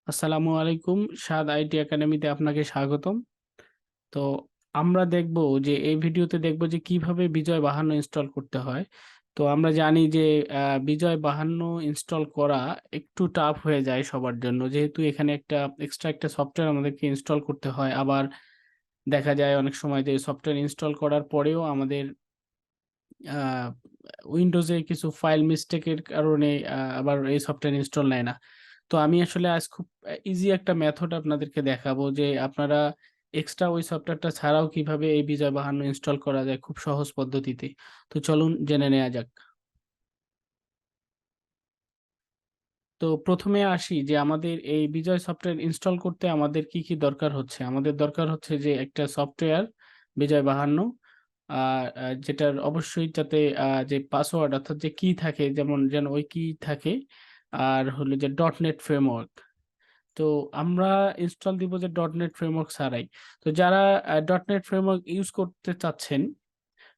আসসালামু আলাইকুম। স্বাদ আইটি একাডেমিতে আপনাকে স্বাগতম। তো আমরা দেখব যে এই ভিডিওতে দেখব যে কিভাবে বিজয় 52 ইনস্টল করতে হয়। তো আমরা জানি যে বিজয় 52 ইনস্টল করা একটু টাফ হয়ে যায় সবার জন্য, যেহেতু এখানে একটা এক্সট্রা একটা সফটওয়্যার আমাদেরকে ইনস্টল করতে হয়। আবার দেখা যায় অনেক সময় যে সফটওয়্যার ইনস্টল করার পরেও আমাদের উইন্ডোজে কিছু ফাইল মিস্টেকের কারণে আবার এই সফটওয়্যার ইনস্টল নেয় না। তো আমি আসলে আজ খুব ইজি একটা মেথড আপনাদেরকে দেখাবো যে আপনারা এক্সট্রা ওই সফটওয়্যারটা ছাড়াও কিভাবে এই বিজয় 52 ইনস্টল করা যায় খুব সহজ পদ্ধতিতে। তো চলুন জেনে নেওয়া যাক। তো প্রথমে আসি যে আমাদের এই বিজয় সফটওয়্যার ইনস্টল করতে আমাদের কি কি দরকার হচ্ছে। আমাদের দরকার হচ্ছে যে একটা সফটওয়্যার বিজয় 52, যেটার অবশ্যই যাতে যে পাসওয়ার্ড অর্থাৎ যে কি থাকে, যেমন যেন ওই কি থাকে। আর হলো যে ডট নেট ফ্রেমওয়ার্ক। তো আমরা ইনস্টল দিব যে ডট নেট ফ্রেমওয়ার্ক ছাড়াই। তো যারা ডট নেট ফ্রেমওয়ার্ক ইউজ করতে চাচ্ছেন,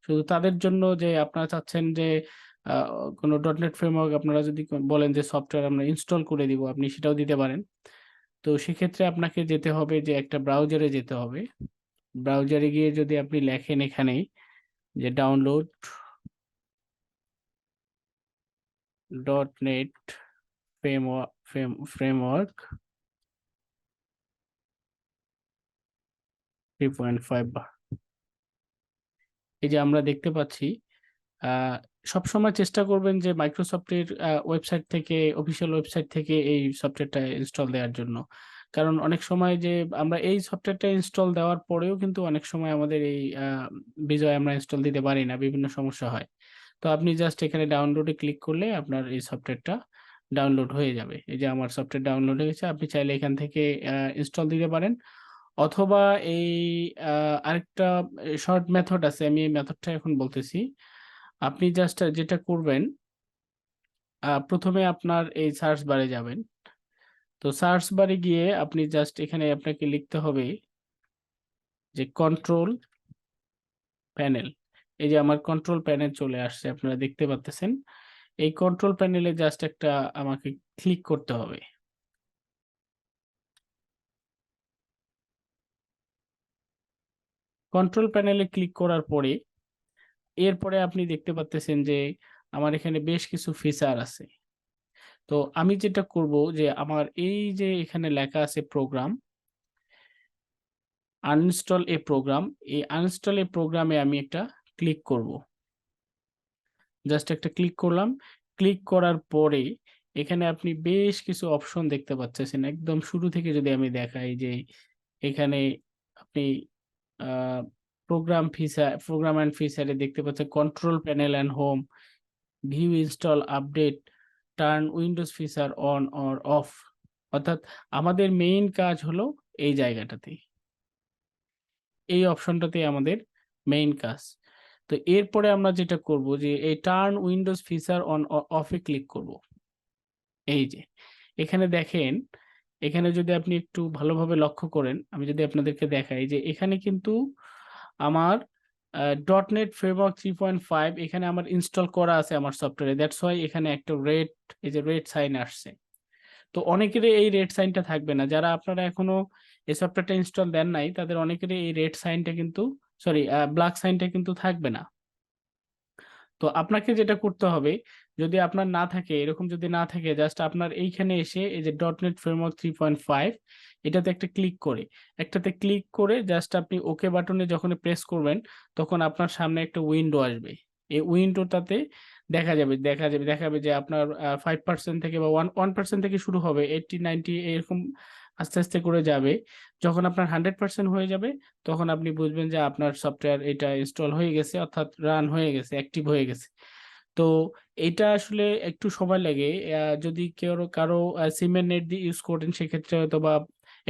শুধু তাদের জন্য যে আপনারা চাচ্ছেন যে আহ, কোনো ডট নেট ফ্রেমওয়ার্ক আপনারা যদি বলেন যে সফটওয়্যার আমরা ইনস্টল করে দিব, আপনি সেটাও দিতে পারেন। তো সেক্ষেত্রে আপনাকে যেতে হবে যে একটা ব্রাউজারে যেতে হবে। ব্রাউজারে গিয়ে যদি আপনি লেখেন এখানে যে ডাউনলোড ডট নেট ফ্রেমওয়ার্ক 3.5, এই যে আমরা দেখতে পাচ্ছি। আহ, সবসময় চেষ্টা করবেন যে মাইক্রোসফটের ওয়েবসাইট থেকে, অফিসিয়াল ওয়েবসাইট থেকে এই সফটওয়্যারটা ইনস্টল দেওয়ার জন্য। কারণ অনেক সময় যে আমরা এই সফটওয়্যারটা ইনস্টল দেওয়ার পরেও কিন্তু অনেক সময় আমাদের এই বিজয় আমরা ইনস্টল দিতে পারি না, বিভিন্ন সমস্যা হয়। তো আপনি জাস্ট এখানে ডাউনলোডে ক্লিক করলে আপনার এই সফটওয়্যারটা ডাউনলোড হয়ে যাবে। এই যে আমার সফটওয়্যার ডাউনলোড হয়ে গেছে, আপনি চাইলে এখান থেকে ইনস্টল দিতে পারেন। অথবা এই আরেকটা শর্ট মেথড আছে, আমি এই মেথডটা এখন বলতেছি। আপনি জাস্ট যেটা করবেন, প্রথমে আপনার এই সার্চ বারে যাবেন। তো সার্চ বারে গিয়ে আপনি জাস্ট এখানে আপনাকে লিখতে হবে যে কন্ট্রোল প্যানেল। এই যে আমার কন্ট্রোল প্যানেল চলে আসছে, আপনারা দেখতে পাচ্ছেন। এই কন্ট্রোল প্যানেলে জাস্ট একটা আমাকে ক্লিক করতে হবে। কন্ট্রোল প্যানেলে ক্লিক করার পরে এরপরে আপনি দেখতে পাচ্ছেন যে আমার এখানে বেশ কিছু ফিচার আছে। তো আমি যেটা করব যে আমার এই যে এখানে লেখা আছে প্রোগ্রাম, আনইনস্টল এ প্রোগ্রাম, এই আনইনস্টল এ প্রোগ্রামে আমি একটা ক্লিক করব। জাস্ট একটা ক্লিক করলাম। ক্লিক করার পরে এখানে আপনি বেশ কিছু অপশন দেখতে পাচ্ছেন। একদম শুরু থেকে যদি আমি দেখাই যে এখানে আপনি প্রোগ্রাম অ্যান্ড ফিচারে দেখতে পাচ্ছেন control panel and home, view, install, update, turn Windows feature on or of. অর্থাৎ আমাদের মেইন কাজ হলো এই জায়গাটাতে, এই অপশনটাতে আমাদের মেইন কাজ। তো এরপরে আমরা যেটা করব যে এই টার্ন উইন্ডোজ ফিচার অন অফে ক্লিক করব। এই যে এখানে দেখেন, এখানে যদি আপনি একটু ভালোভাবে লক্ষ্য করেন, আমি যদি আপনাদেরকে দেখাই যে এখানে কিন্তু আমার ডট নেট ফ্রেমওয়ার্ক 3.5 এখানে আমার ইনস্টল করা আছে আমার সফটওয়্যারে। দ্যাটস ওয়াই এখানে একটা রেড, এই যে রেড সাইন আসছে। তো অনেকেরই এই রেড সাইনটা থাকবে না, যারা আপনারা এখনো এই সফটওয়্যারটা ইনস্টল দেন নাই তাদের অনেকেরই এই রেড সাইনটা কিন্তু, সরি, ব্ল্যাক সাইনটা কিন্তু থাকবে না। তো আপনাকে যেটা করতে হবে, যদি আপনার না থাকে, এরকম যদি না থাকে, জাস্ট আপনার এইখানে এসে এই যে ডট নেট ফ্রেমওয়ার্ক 3.5 এটাতে একটা ক্লিক করে, একটাতে ক্লিক করে জাস্ট আপনি ওকে বাটনে যখন প্রেস করবেন, তখন আপনার সামনে একটা উইন্ডো আসবে। এই উইন্ডোটাতে দেখাবে যে আপনার 5% থেকে বা 1% থেকে শুরু হবে, 80 90 এরকম আস্তে আস্তে করে যাবে। যখন আপনার 100% হয়ে যাবে, তখন আপনি বুঝবেন যে আপনার সফটওয়্যার এটা ইনস্টল হয়ে গেছে, অর্থাৎ রান হয়ে গেছে, অ্যাক্টিভ হয়ে গেছে। তো এটা আসলে একটু সময় লাগে। যদি কেউ কারো সিমের নেট দিয়ে ইউজ করেন সেক্ষেত্রে হয়তো বা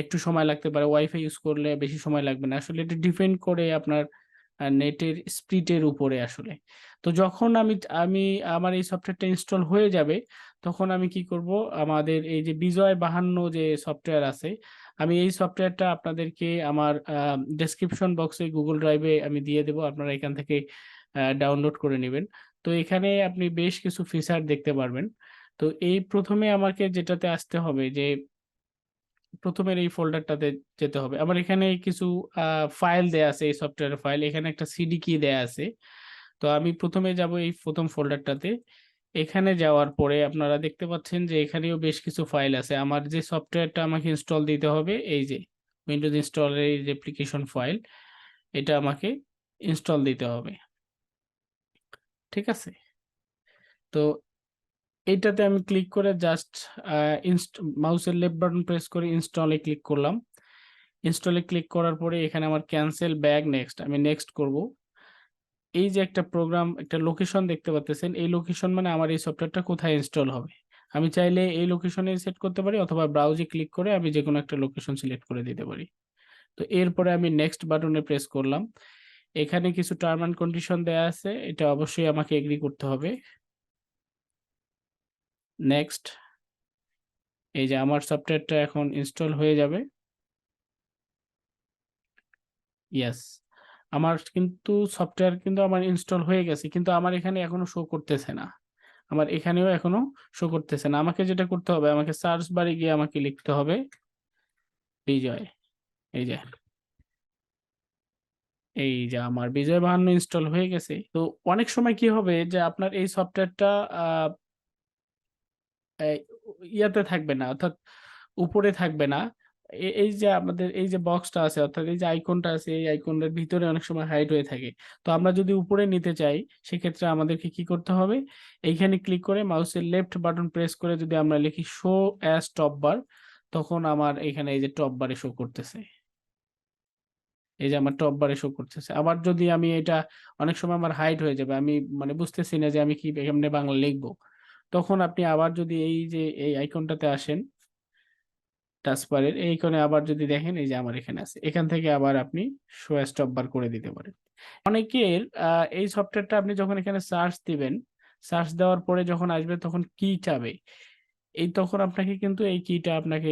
একটু সময় লাগতে পারে, ওয়াইফাই ইউজ করলে বেশি সময় লাগবে না। আসলে এটা ডিপেন্ড করে আপনার নেটের স্পিডের উপরে আসলে। তো যখন আমি আমি আমার এই সফটওয়্যারটা ইনস্টল হয়ে যাবে, তখন আমি কি করব, আমাদের এই যে বিজয় 52 যে সফটওয়্যার আছে, আমি এই সফটওয়্যারটা আপনাদেরকে আমার ডেসক্রিপশন বক্সে গুগল ড্রাইভে আমি দিয়ে দেবো, আপনারা এখান থেকে ডাউনলোড করে নেবেন। তো এখানে আপনি বেশ কিছু ফিচার দেখতে পারবেন। তো এই প্রথমে আমাকে যেটাতে আসতে হবে যে প্রথমের এই ফোল্ডারটাতে যেতে হবে। আমার এখানে কিছু ফাইল দেয়া আছে, এই সফটওয়্যারের ফাইল, এখানে একটা সিডি কি দেয়া আছে। তো আমি প্রথমে যাব এই প্রথম ফোল্ডারটাতে। এখানে যাওয়ার পরে আপনারা দেখতে পাচ্ছেন যে এখানেও বেশ কিছু ফাইল আছে। আমার যে সফটওয়্যারটা আমাকে ইনস্টল দিতে হবে, এই যে উইন্ডোজ ইনস্টলের এই যে অ্যাপ্লিকেশন ফাইল, এটা আমাকে ইনস্টল দিতে হবে। ঠিক আছে, তো এইটাতে আমি ক্লিক করে জাস্ট মাউসের লেফট বাটন প্রেস করে ইনস্টলে ক্লিক করলাম। ইনস্টলে ক্লিক করার পরে এখানে আমার ক্যান্সেল ব্যাক নেক্সট, আমি নেক্সট করব। এই যে একটা প্রোগ্রাম, একটা লোকেশন দেখতে পাচ্ছেন, এই লোকেশন মানে আমার এই সফটওয়্যারটা কোথায় ইনস্টল হবে। আমি চাইলে এই লোকেশনে সেট করতে পারি, অথবা ব্রাউজে ক্লিক করে আমি যে কোনো একটা লোকেশন সিলেক্ট করে দিতে পারি। তো এরপরে আমি নেক্সট বাটনে প্রেস করলাম। এখানে কিছু টার্ম অ্যান্ড কন্ডিশন দেয়া আছে, এটা অবশ্যই আমাকে এগ্রি করতে হবে। নেক্সট, এই যে আমার সফটওয়্যারটা এখন ইনস্টল হয়ে যাবে। ইয়েস, আমার কিন্তু সফটওয়্যার কিন্তু আমার ইনস্টল হয়ে গেছে, কিন্তু আমার এখানে এখনো শো করতেছে না। আমার এখানেও এখনো শো করতেছে না। আমাকে যেটা করতে হবে, আমাকে সার্চ বারে গিয়ে আমাকে লিখতে হবে বিজয়। এই যে আমার বিজয় বাহান্ন ইনস্টল হয়ে গেছে। তো অনেক সময় কি হবে যে আপনার এই সফটওয়্যারটা ইয়াতে থাকবে না, অর্থাৎ উপরে থাকবে না। এই যে আমাদের এই যে বক্সটা আছে, অর্থাৎ এই যে আইকনটা আছে, এই আইকনের ভিতরে অনেক সময় হাইড হয়ে থাকে। তো আমরা যদি উপরে নিতে চাই, সেক্ষেত্রে আমাদেরকে কি করতে হবে, এইখানে ক্লিক করে মাউসের লেফট বাটন প্রেস করে যদি আমরা লিখি শো অ্যাজ টপ বার, তখন আমার এখানে এই যে টপ বারে শো করতেছে। এই যে আমার টপ বারে শো করতেছে। আবার যদি আমি এটা, অনেক সময় আমার হাইড হয়ে যাবে, আমি মানে বুঝতেছি না যে আমি কি এখানে বাংলা লিখবো, তখন আপনি আবার যদি এই যে এই আইকনটাতে আসেন, টাচবারের এই কোণে আবার যদি দেখেন, এই যে আমার এখানে আছে, এখান থেকে আবার আপনি শো স্টপ বার করে দিতে পারেন। অনেকের এই সফটওয়্যারটা আপনি যখন এখানে সার্চ দিবেন, সার্চ দেওয়ার পরে যখন আসবে তখন কি চাবে, এই তখন আপনাকে কিন্তু এই কিটা আপনাকে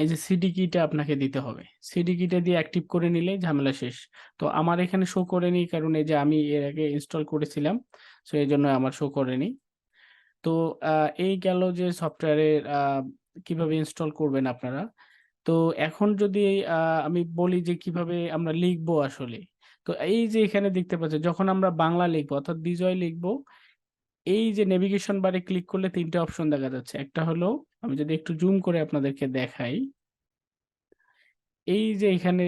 এই যে সিডি কিটা আপনাকে দিতে হবে। সিডি কিটা দিয়ে অ্যাক্টিভ করে নিলে ঝামেলা শেষ। তো আমার এখানে শো করেনি, কারণ এই যে আমি এর আগে ইনস্টল করেছিলাম, সো এই জন্য আমার শো করেনি। তো এই গেল যে সফটওয়্যারের কিভাবে ইনস্টল করবেন আপনারা। তো এখন যদি আমি বলি যে কিভাবে আমরা লিখবো আসলে। তো এই যে এখানে দেখতে পাচ্ছেন, যখন আমরা বাংলা লিখবো অর্থাৎ বিজয় লিখবো, এই যে নেভিগেশন বারে ক্লিক করলে তিনটে অপশন দেখা যাচ্ছে। একটা হলো, আমি যদি একটু জুম করে আপনাদেরকে দেখাই, এই যে এখানে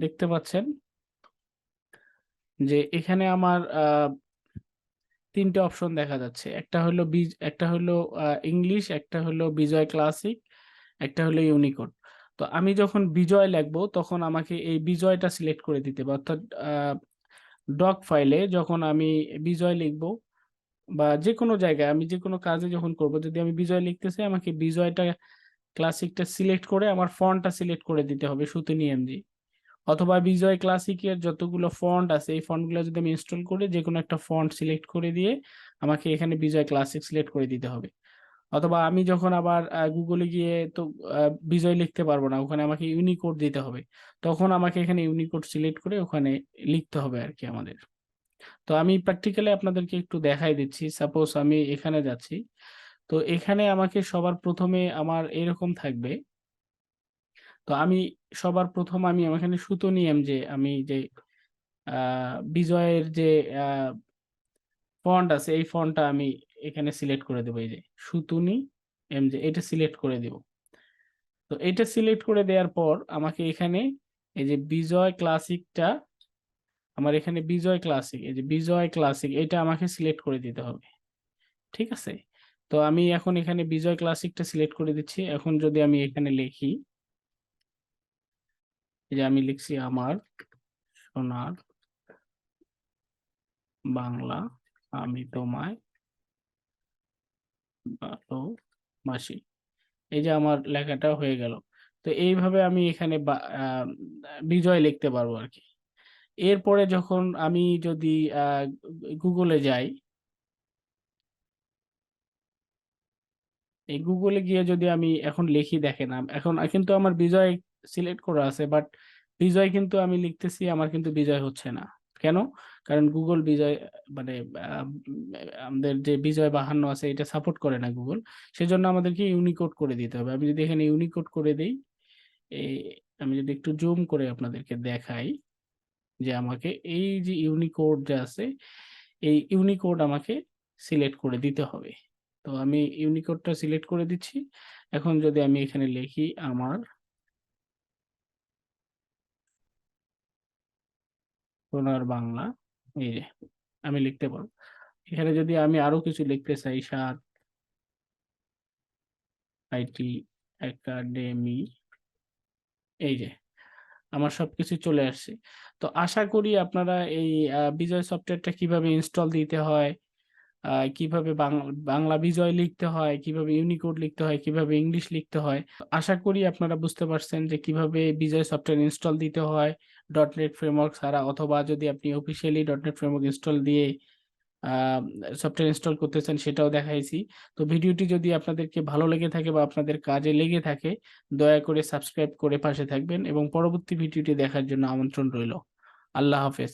দেখতে পাচ্ছেন যে এখানে আমার তিনটে অপশন দেখা যাচ্ছে। একটা হলো ইংলিশ, একটা হলো বিজয় ক্লাসিক, একটা হলো ইউনিকোড। তো আমি যখন বিজয় লিখবো, তখন আমাকে এই বিজয়টা সিলেক্ট করে দিতে হবে, অর্থাৎ ডক ফাইলে যখন আমি বিজয় লিখবো, বা যে কোনো জায়গায় আমি যে কোনো কাজে যখন করব, যদি আমি বিজয় লিখতে চাই, আমাকে বিজয়টা ক্লাসিকটা সিলেক্ট করে আমার ফন্টটা সিলেক্ট করে দিতে হবে সুতুনি এমজি। অথবা বিজয় ক্লাসিকের যতগুলো ফন্ট আছে, এই ফন্টগুলো যদি আমি ইনস্টল করে যে কোনো একটা ফন্ট সিলেক্ট করে দিয়ে আমাকে এখানে বিজয় ক্লাসিক সিলেক্ট করে দিতে হবে। অথবা আমি যখন আবার গুগলে গিয়ে তো বিজয় লিখতে পারবো না, ওখানে আমাকে ইউনিকোড দিতে হবে, তখন আমাকে এখানে ইউনিকোড সিলেক্ট করে ওখানে লিখতে হবে আর কি আমাদের। তো আমি প্র্যাকটিক্যালি আপনাদেরকে একটু দেখাই দিচ্ছি। সাপোজ আমি এখানে যাচ্ছি, তো এখানে আমাকে সবার প্রথমে আমার এরকম থাকবে। তো আমি সবার প্রথম আমি এখানে সুতো নিয়ম, যে আমি যে বিজয়ের যে ফন্ট আছে, এই ফন্টটা আমি এখানে সিলেক্ট করে দেবো। এই যে সুতুনি এমজে, এটা সিলেক্ট করে দেব। তো এটা সিলেক্ট করে দেওয়ার পর আমাকে এখানে এই যে বিজয় ক্লাসিকটা, আমার এখানে বিজয় ক্লাসিক, এই যে বিজয় ক্লাসিক, এটা আমাকে সিলেক্ট করে দিতে হবে। ঠিক আছে, তো আমি এখন এখানে বিজয় ক্লাসিকটা সিলেক্ট করে দিচ্ছি। এখন যদি আমি এখানে লিখি, এই যে আমি লিখছি আমার সোনার বাংলা, আমি তোমায় ভালোবাসি, এই যে আমার লেখাটা হয়ে গেল। তো এইভাবে আমি এখানে বিজয় লিখতে পারবো আর কি। এরপরে যখন আমি যদি গুগলে যাই, এই গুগলে গিয়ে যদি আমি এখন লিখি, দেখেন এখন কিন্তু আমার বিজয় সিলেক্ট করা আছে, বাট বিজয় কিন্তু আমি লিখতেছি, আমার কিন্তু বিজয় হচ্ছে না। কেন? কারণ গুগল বিজয় মানে আমাদের যে বিজয় 52 আছে এটা সাপোর্ট করে না গুগল, সেজন্য আমাদেরকে ইউনিকোড করে দিতে হবে। আমি যদি এখানে ইউনিকোড করে দিই, এই আমি যদি একটু জুম করে আপনাদেরকে দেখাই যে আমাকে এই যে ইউনিকোড যে আছে, এই ইউনিকোড আমাকে সিলেক্ট করে দিতে হবে। তো আমি ইউনিকোডটা সিলেক্ট করে দিচ্ছি। এখন যদি আমি এখানে লিখি আমার সোনার বাংলা, এই যে আমি লিখতে পারবো। এখানে যদি আমি আরো কিছু লিখতে চাই, সাদ আইটি একাডেমি, এই যে আমার সবকিছু চলে আসছে। তো আশা করি আপনারা এই বিজয় সফটওয়্যারটা কিভাবে ইনস্টল দিতে হয়, কিভাবে বাংলা বিজয় লিখতে হয়, কিভাবে ইউনিকোড লিখতে হয়, কিভাবে ইংলিশ লিখতে হয়, আশা করি আপনারা বুঝতে পারছেন যে কিভাবে বিজয় সফটওয়্যার ইনস্টল দিতে হয় ডটনেট ফ্রেমওয়ার্ক ছাড়া, অথবা যদি আপনি অফিসিয়ালি ডটনেট ফ্রেমওয়ার্ক ইনস্টল দিয়ে সফটওয়্যার ইনস্টল করতেছেন সেটাও দেখাইছি। তো ভিডিওটি যদি আপনাদেরকে ভালো লেগে থাকে বা আপনাদের কাজে লেগে থাকে, দয়া করে সাবস্ক্রাইব করে পাশে থাকবেন এবং পরবর্তী ভিডিওটি দেখার জন্য আমন্ত্রণ রইল। আল্লাহ হাফেজ।